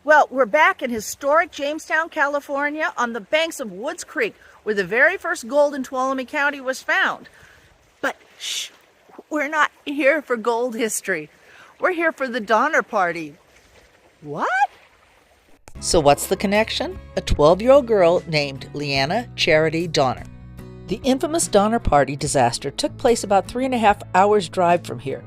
Well, we're back in historic Jamestown, California, on the banks of Woods Creek, where the very first gold in Tuolumne County was found. But shh, we're not here for gold history. We're here for the Donner Party. What? So what's the connection? A 12-year-old girl named Leanna Charity Donner. The infamous Donner Party disaster took place about 3.5 hours' drive from here.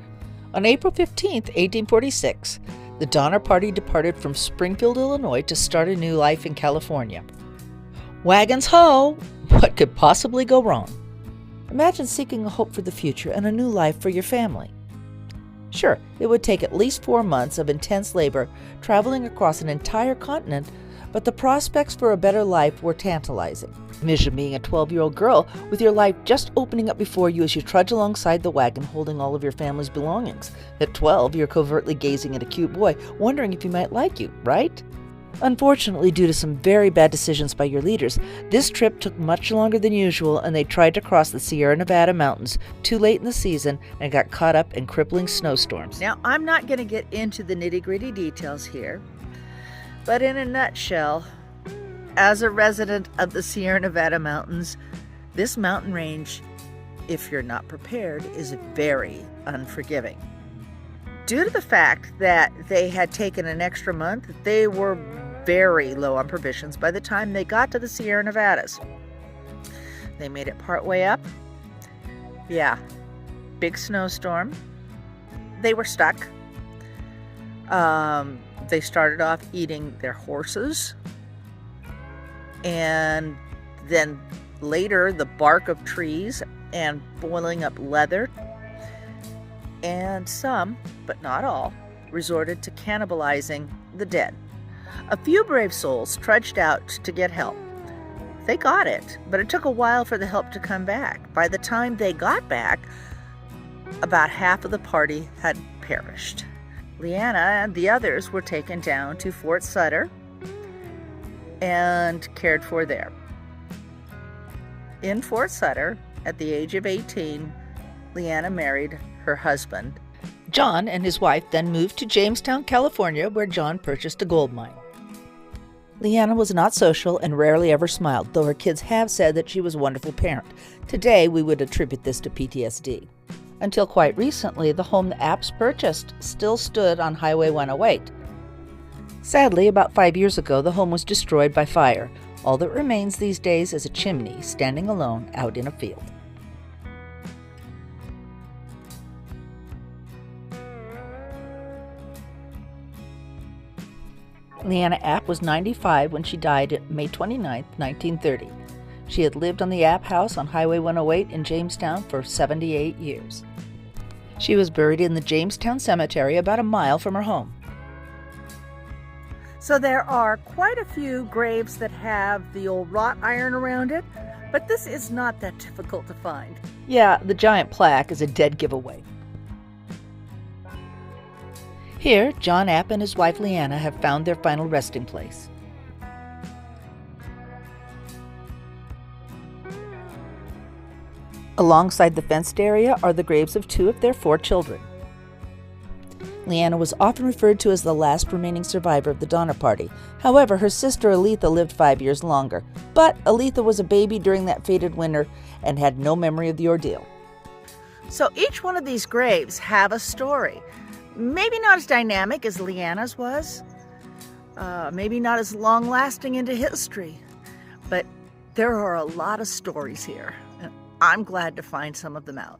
On April 15, 1846, the Donner Party departed from Springfield, Illinois to start a new life in California. Wagons ho! What could possibly go wrong? Imagine seeking a hope for the future and a new life for your family. Sure, it would take at least 4 months of intense labor traveling across an entire continent, but the prospects for a better life were tantalizing. Imagine being a 12-year-old girl with your life just opening up before you as you trudge alongside the wagon holding all of your family's belongings. At 12, you're covertly gazing at a cute boy, wondering if he might like you, right? Unfortunately, due to some very bad decisions by your leaders, this trip took much longer than usual, and they tried to cross the Sierra Nevada mountains too late in the season and got caught up in crippling snowstorms. Now, I'm not going to get into the nitty-gritty details here, but in a nutshell, as a resident of the Sierra Nevada mountains, this mountain range, if you're not prepared, is very unforgiving. Due to the fact that they had taken an extra month, they were very low on provisions by the time they got to the Sierra Nevadas. They made it partway up. Yeah, big snowstorm. They were stuck. They started off eating their horses, and then later the bark of trees and boiling up leather, and some, but not all, resorted to cannibalizing the dead. A few brave souls trudged out to get help. They got it, but it took a while for the help to come back. By the time they got back, about half of the party had perished. Leanna and the others were taken down to Fort Sutter and cared for there. In Fort Sutter, at the age of 18, Leanna married her husband. John and his wife then moved to Jamestown, California, where John purchased a gold mine. Leanna was not social and rarely ever smiled, though her kids have said that she was a wonderful parent. Today, we would attribute this to PTSD. Until quite recently, the home the Apps purchased still stood on Highway 108. Sadly, about 5 years ago, the home was destroyed by fire. All that remains these days is a chimney standing alone out in a field. Leanna App was 95 when she died May 29, 1930. She had lived on the App House on Highway 108 in Jamestown for 78 years. She was buried in the Jamestown Cemetery about a mile from her home. So there are quite a few graves that have the old wrought iron around it, but this is not that difficult to find. Yeah, the giant plaque is a dead giveaway. Here, John App and his wife Leanna have found their final resting place. Alongside the fenced area are the graves of 2 of their 4 children. Leanna was often referred to as the last remaining survivor of the Donner Party. However, her sister Aletha lived 5 years longer. But Aletha was a baby during that fated winter and had no memory of the ordeal. So each one of these graves have a story. Maybe not as dynamic as Leanna's was. Maybe not as long-lasting into history. But there are a lot of stories here. And I'm glad to find some of them out.